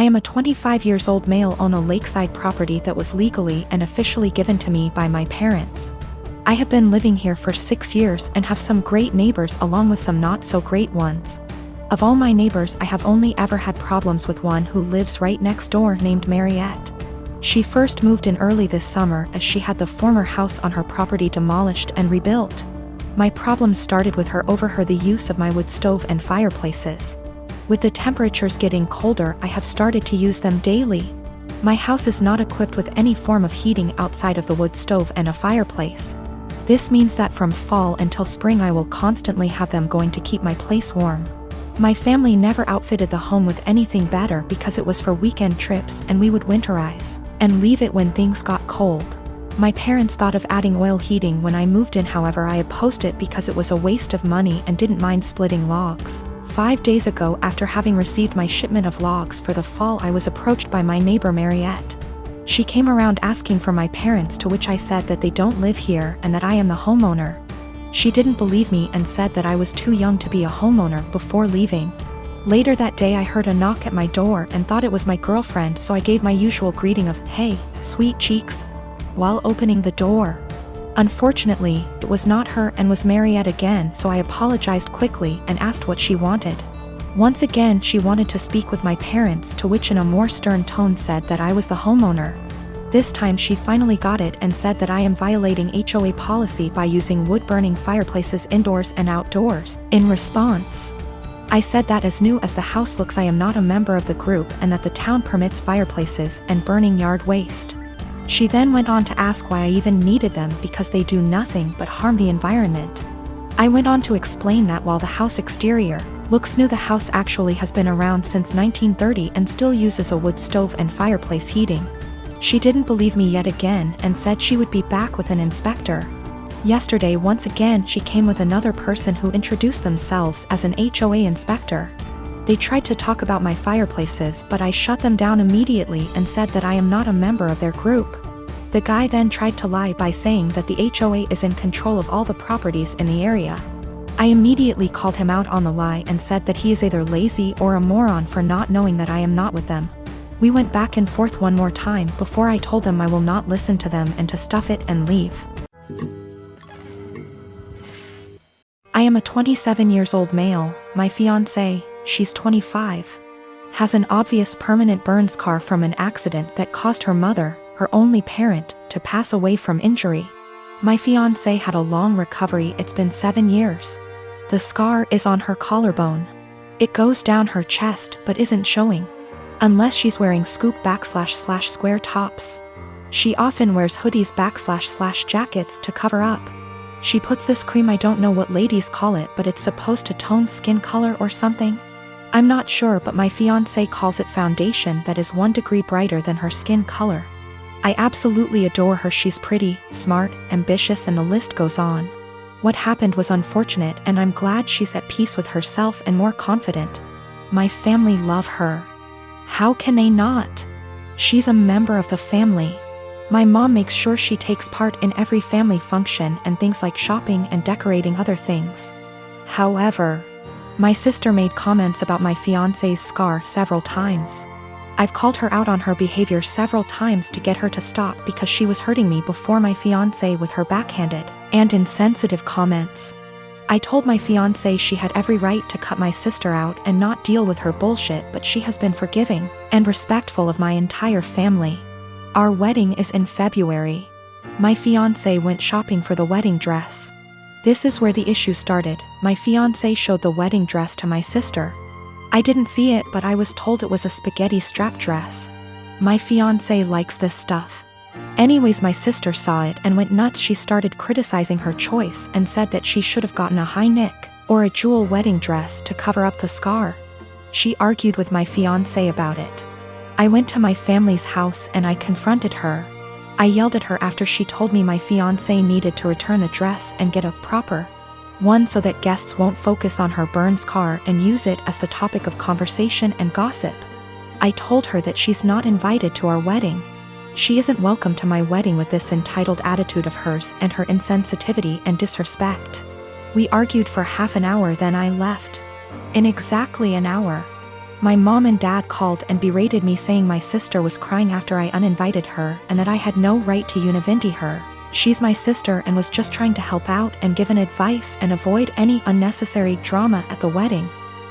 I am a 25 years old male on a lakeside property that was legally and officially given to me by my parents. I have been living here for 6 years and have some great neighbors along with some not so great ones. Of all my neighbors, I have only ever had problems with one who lives right next door named Mariette. She first moved in early this summer as she had the former house on her property demolished and rebuilt. My problems started with her over the use of my wood stove and fireplaces. With the temperatures getting colder, I have started to use them daily. My house is not equipped with any form of heating outside of the wood stove and a fireplace. This means that from fall until spring I will constantly have them going to keep my place warm. My family never outfitted the home with anything better because it was for weekend trips and we would winterize and leave it when things got cold. My parents thought of adding oil heating when I moved in, however I opposed it because it was a waste of money and didn't mind splitting logs. 5 days ago, after having received my shipment of logs for the fall, I was approached by my neighbor Mariette. She came around asking for my parents, to which I said that they don't live here and that I am the homeowner. She didn't believe me and said that I was too young to be a homeowner before leaving. Later that day I heard a knock at my door and thought it was my girlfriend, so I gave my usual greeting of, "Hey, sweet cheeks," while opening the door. Unfortunately, it was not her and was Mariette again, so I apologized quickly and asked what she wanted. Once again she wanted to speak with my parents, to which in a more stern tone said that I was the homeowner. This time she finally got it and said that I am violating HOA policy by using wood-burning fireplaces indoors and outdoors. In response, I said that as new as the house looks, I am not a member of the group and that the town permits fireplaces and burning yard waste. She then went on to ask why I even needed them, because they do nothing but harm the environment. I went on to explain that while the house exterior looks new, the house actually has been around since 1930 and still uses a wood stove and fireplace heating. She didn't believe me yet again and said she would be back with an inspector. Yesterday, once again, she came with another person who introduced themselves as an HOA inspector. They tried to talk about my fireplaces, but I shut them down immediately and said that I am not a member of their group. The guy then tried to lie by saying that the HOA is in control of all the properties in the area. I immediately called him out on the lie and said that he is either lazy or a moron for not knowing that I am not with them. We went back and forth one more time before I told them I will not listen to them and to stuff it and leave. I am a 27 years old male. My fiancé, she's 25, has an obvious permanent burn scar from an accident that caused her mother, her only parent, to pass away from injury. My fiancé had a long recovery. It's been 7 years. The scar is on her collarbone. It goes down her chest but isn't showing, unless she's wearing scoop / square tops. She often wears hoodies / jackets to cover up. She puts this cream, I don't know what ladies call it, but it's supposed to tone skin color or something. I'm not sure, but my fiancé calls it foundation that is 1 degree brighter than her skin color. I absolutely adore her. She's pretty, smart, ambitious, and the list goes on. What happened was unfortunate, and I'm glad she's at peace with herself and more confident. My family love her. How can they not? She's a member of the family. My mom makes sure she takes part in every family function and things like shopping and decorating other things. However, my sister made comments about my fiancé's scar several times. I've called her out on her behavior several times to get her to stop because she was hurting me before my fiancé with her backhanded and insensitive comments. I told my fiancé she had every right to cut my sister out and not deal with her bullshit, but she has been forgiving and respectful of my entire family. Our wedding is in February. My fiancé went shopping for the wedding dress. This is where the issue started. My fiancé showed the wedding dress to my sister. I didn't see it, but I was told it was a spaghetti strap dress. My fiancé likes this stuff. Anyways, my sister saw it and went nuts. She started criticizing her choice and said that she should have gotten a high neck or a jewel wedding dress to cover up the scar. She argued with my fiancé about it. I went to my family's house and I confronted her. I yelled at her after she told me my fiancé needed to return the dress and get a proper one so that guests won't focus on her burn scar and use it as the topic of conversation and gossip. I told her that she's not invited to our wedding. She isn't welcome to my wedding with this entitled attitude of hers and her insensitivity and disrespect. We argued for half an hour, then I left. In exactly an hour, My mom and dad called and berated me, saying my sister was crying after I uninvited her and that I had no right to invite her. She's my sister and was just trying to help out and give an advice and avoid any unnecessary drama at the wedding.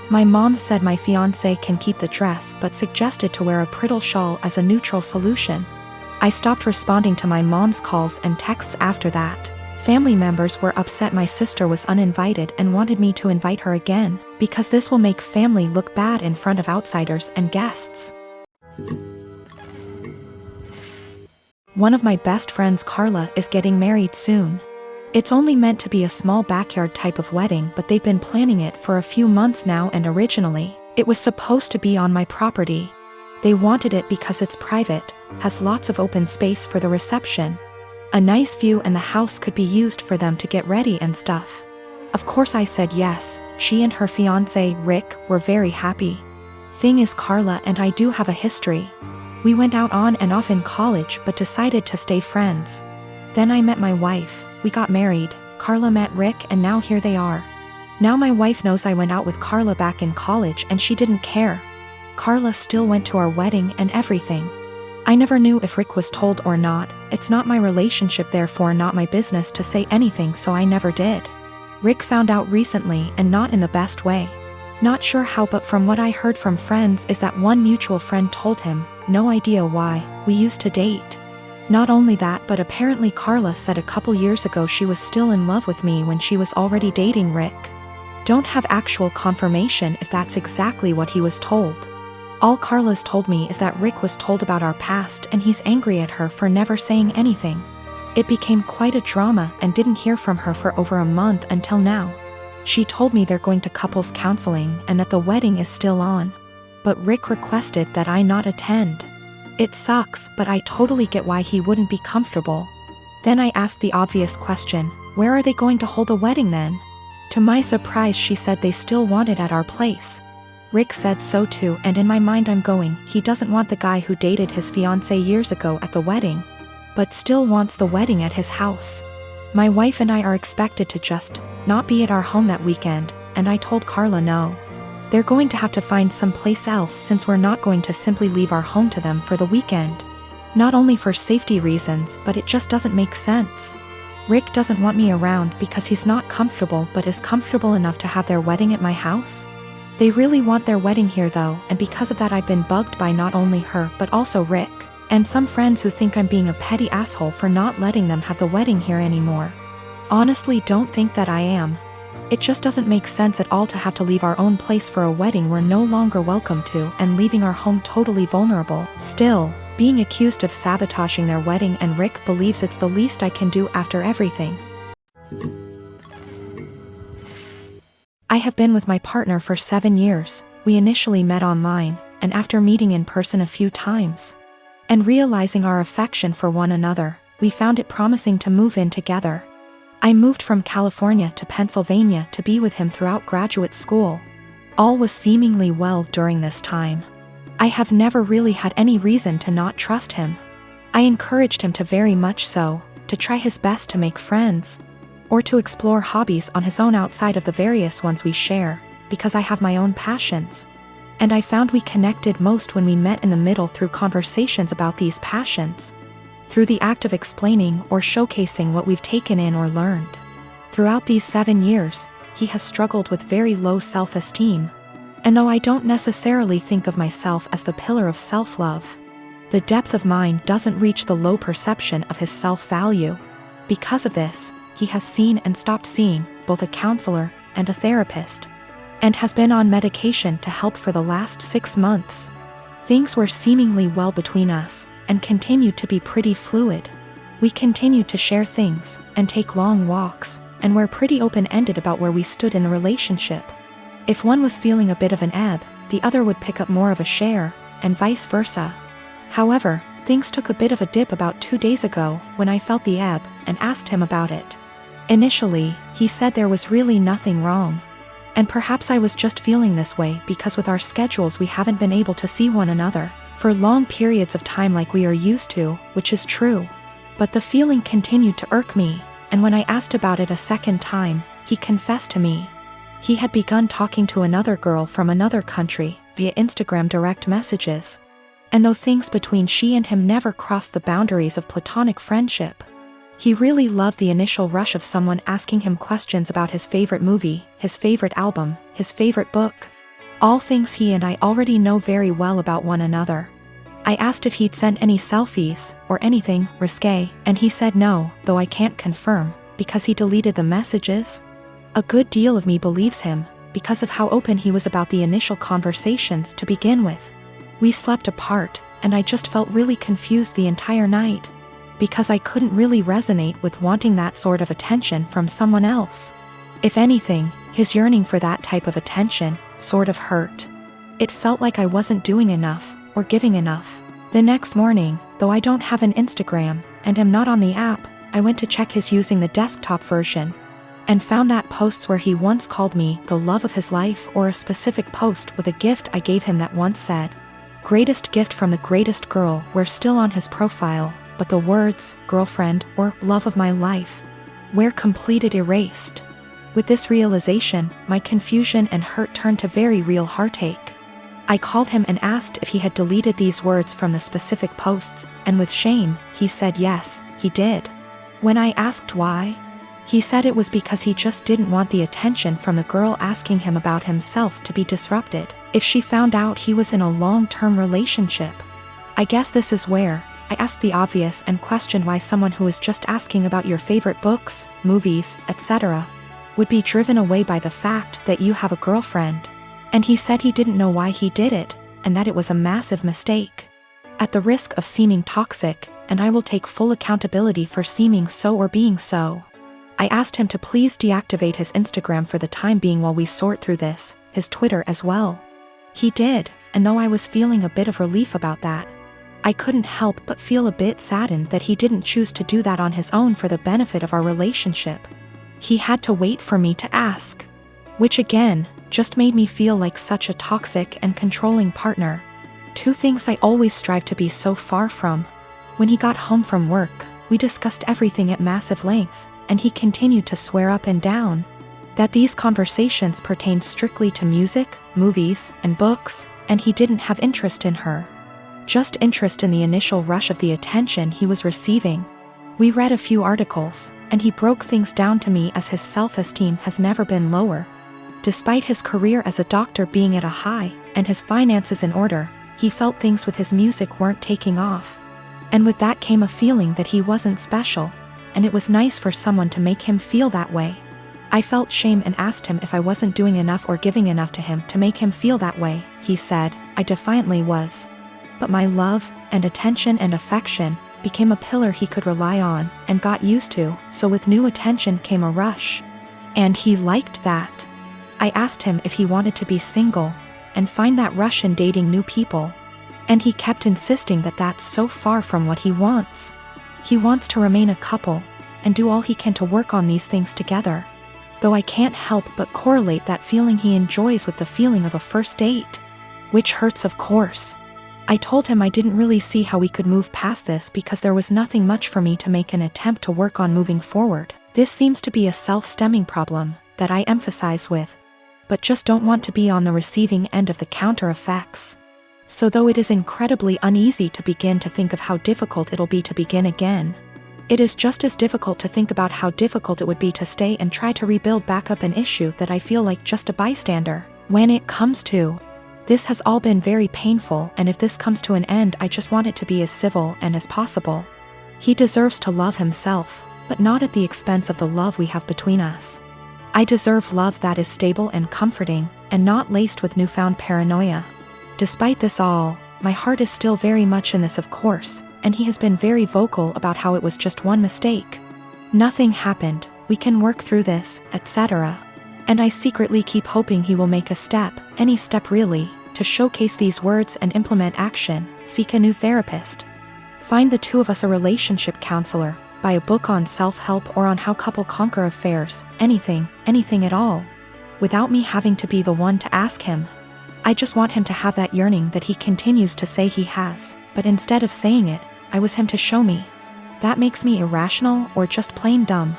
My mom said my fiancé can keep the dress but suggested to wear a bridal shawl as a neutral solution. I stopped responding to my mom's calls and texts after that. Family members were upset my sister was uninvited and wanted me to invite her again, because this will make family look bad in front of outsiders and guests. One of my best friends, Carla, is getting married soon. It's only meant to be a small backyard type of wedding, but they've been planning it for a few months now, and originally, it was supposed to be on my property. They wanted it because it's private, has lots of open space for the reception, a nice view, and the house could be used for them to get ready and stuff. Of course I said yes. She and her fiancé, Rick, were very happy. Thing is, Carla and I do have a history. We went out on and off in college but decided to stay friends. Then I met my wife, we got married, Carla met Rick, and now here they are. Now my wife knows I went out with Carla back in college and she didn't care. Carla still went to our wedding and everything. I never knew if Rick was told or not. It's not my relationship, therefore not my business to say anything, so I never did. Rick found out recently and not in the best way. Not sure how, but from what I heard from friends is that one mutual friend told him, no idea why, we used to date. Not only that, but apparently Carla said a couple years ago she was still in love with me when she was already dating Rick. Don't have actual confirmation if that's exactly what he was told. All Carla's told me is that Rick was told about our past and he's angry at her for never saying anything. It became quite a drama and didn't hear from her for over a month until now. She told me they're going to couples counseling and that the wedding is still on. But Rick requested that I not attend. It sucks, but I totally get why he wouldn't be comfortable. Then I asked the obvious question, where are they going to hold the wedding then? To my surprise, she said they still want it at our place. Rick said so too, and in my mind I'm going, he doesn't want the guy who dated his fiancée years ago at the wedding, but still wants the wedding at his house. My wife and I are expected to just not be at our home that weekend, and I told Carla no. They're going to have to find someplace else since we're not going to simply leave our home to them for the weekend. Not only for safety reasons, but it just doesn't make sense. Rick doesn't want me around because he's not comfortable, but is comfortable enough to have their wedding at my house. They really want their wedding here though, and because of that I've been bugged by not only her but also Rick, and some friends who think I'm being a petty asshole for not letting them have the wedding here anymore. Honestly, don't think that I am. It just doesn't make sense at all to have to leave our own place for a wedding we're no longer welcome to, and leaving our home totally vulnerable. Still, being accused of sabotaging their wedding, and Rick believes it's the least I can do after everything. I have been with my partner for 7 years. We initially met online, and after meeting in person a few times, and realizing our affection for one another, we found it promising to move in together. I moved from California to Pennsylvania to be with him throughout graduate school. All was seemingly well during this time. I have never really had any reason to not trust him. I encouraged him to, very much so, to try his best to make friends, or to explore hobbies on his own outside of the various ones we share, because I have my own passions. And I found we connected most when we met in the middle through conversations about these passions, through the act of explaining or showcasing what we've taken in or learned. Throughout these 7 years, he has struggled with very low self-esteem. And though I don't necessarily think of myself as the pillar of self-love, the depth of mine doesn't reach the low perception of his self-value. Because of this, he has seen and stopped seeing both a counselor and a therapist, and has been on medication to help for the last 6 months. Things were seemingly well between us, and continued to be pretty fluid. We continued to share things, and take long walks, and were pretty open-ended about where we stood in the relationship. If one was feeling a bit of an ebb, the other would pick up more of a share, and vice versa. However, things took a bit of a dip about 2 days ago when I felt the ebb and asked him about it. Initially, he said there was really nothing wrong. And perhaps I was just feeling this way because with our schedules we haven't been able to see one another for long periods of time like we are used to, which is true. But the feeling continued to irk me, and when I asked about it a second time, he confessed to me. He had begun talking to another girl from another country, via Instagram direct messages. And though things between she and him never crossed the boundaries of platonic friendship, he really loved the initial rush of someone asking him questions about his favorite movie, his favorite album, his favorite book. All things he and I already know very well about one another. I asked if he'd sent any selfies, or anything risque, and he said no, though I can't confirm, because he deleted the messages. A good deal of me believes him, because of how open he was about the initial conversations to begin with. We slept apart, and I just felt really confused the entire night, because I couldn't really resonate with wanting that sort of attention from someone else. If anything, his yearning for that type of attention sort of hurt. It felt like I wasn't doing enough, or giving enough. The next morning, though I don't have an Instagram, and am not on the app, I went to check his using the desktop version, and found that posts where he once called me the love of his life, or a specific post with a gift I gave him that once said, "Greatest gift from the greatest girl," were still on his profile, but the words, girlfriend, or love of my life, were completed erased. With this realization, my confusion and hurt turned to very real heartache. I called him and asked if he had deleted these words from the specific posts, and with shame, he said yes, he did. When I asked why, he said it was because he just didn't want the attention from the girl asking him about himself to be disrupted if she found out he was in a long-term relationship. I guess this is where I asked the obvious and questioned why someone who is just asking about your favorite books, movies, etc., would be driven away by the fact that you have a girlfriend. And he said he didn't know why he did it, and that it was a massive mistake. At the risk of seeming toxic, and I will take full accountability for seeming so or being so, I asked him to please deactivate his Instagram for the time being while we sort through this, his Twitter as well. He did, and though I was feeling a bit of relief about that, I couldn't help but feel a bit saddened that he didn't choose to do that on his own for the benefit of our relationship. He had to wait for me to ask. Which again, just made me feel like such a toxic and controlling partner. Two things I always strive to be so far from. When he got home from work, we discussed everything at massive length, and he continued to swear up and down that these conversations pertained strictly to music, movies, and books, and he didn't have interest in her. Just interest in the initial rush of the attention he was receiving. We read a few articles, and he broke things down to me as his self-esteem has never been lower. Despite his career as a doctor being at a high, and his finances in order, he felt things with his music weren't taking off. And with that came a feeling that he wasn't special, and it was nice for someone to make him feel that way. I felt shame and asked him if I wasn't doing enough or giving enough to him to make him feel that way. He said, I defiantly was. But my love, and attention and affection, became a pillar he could rely on, and got used to, so with new attention came a rush. And he liked that. I asked him if he wanted to be single, and find that rush in dating new people. And he kept insisting that that's so far from what he wants. He wants to remain a couple, and do all he can to work on these things together. Though I can't help but correlate that feeling he enjoys with the feeling of a first date. Which hurts, of course. I told him I didn't really see how we could move past this because there was nothing much for me to make an attempt to work on moving forward. This seems to be a self-stemming problem that I emphasize with, but just don't want to be on the receiving end of the counter effects. So though it is incredibly uneasy to begin to think of how difficult it'll be to begin again, it is just as difficult to think about how difficult it would be to stay and try to rebuild back up an issue that I feel like just a bystander. When it comes to this has all been very painful, and if this comes to an end, I just want it to be as civil and as possible. He deserves to love himself, but not at the expense of the love we have between us. I deserve love that is stable and comforting, and not laced with newfound paranoia. Despite this all, my heart is still very much in this, of course, and he has been very vocal about how it was just one mistake. Nothing happened, we can work through this, etc. And I secretly keep hoping he will make a step, any step really, to showcase these words and implement action. Seek a new therapist. Find the two of us a relationship counselor, buy a book on self-help or on how couple conquer affairs, anything at all. Without me having to be the one to ask him. I just want him to have that yearning that he continues to say he has, but instead of saying it, I was him to show me. That makes me irrational or just plain dumb.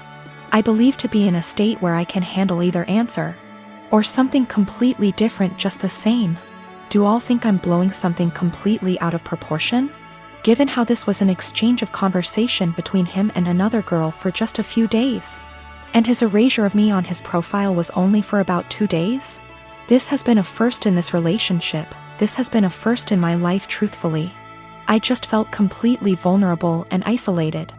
I believe to be in a state where I can handle either answer, or something completely different just the same. Do all think I'm blowing something completely out of proportion? Given how this was an exchange of conversation between him and another girl for just a few days. And his erasure of me on his profile was only for about 2 days? This has been a first in this relationship, this has been a first in my life truthfully. I just felt completely vulnerable and isolated.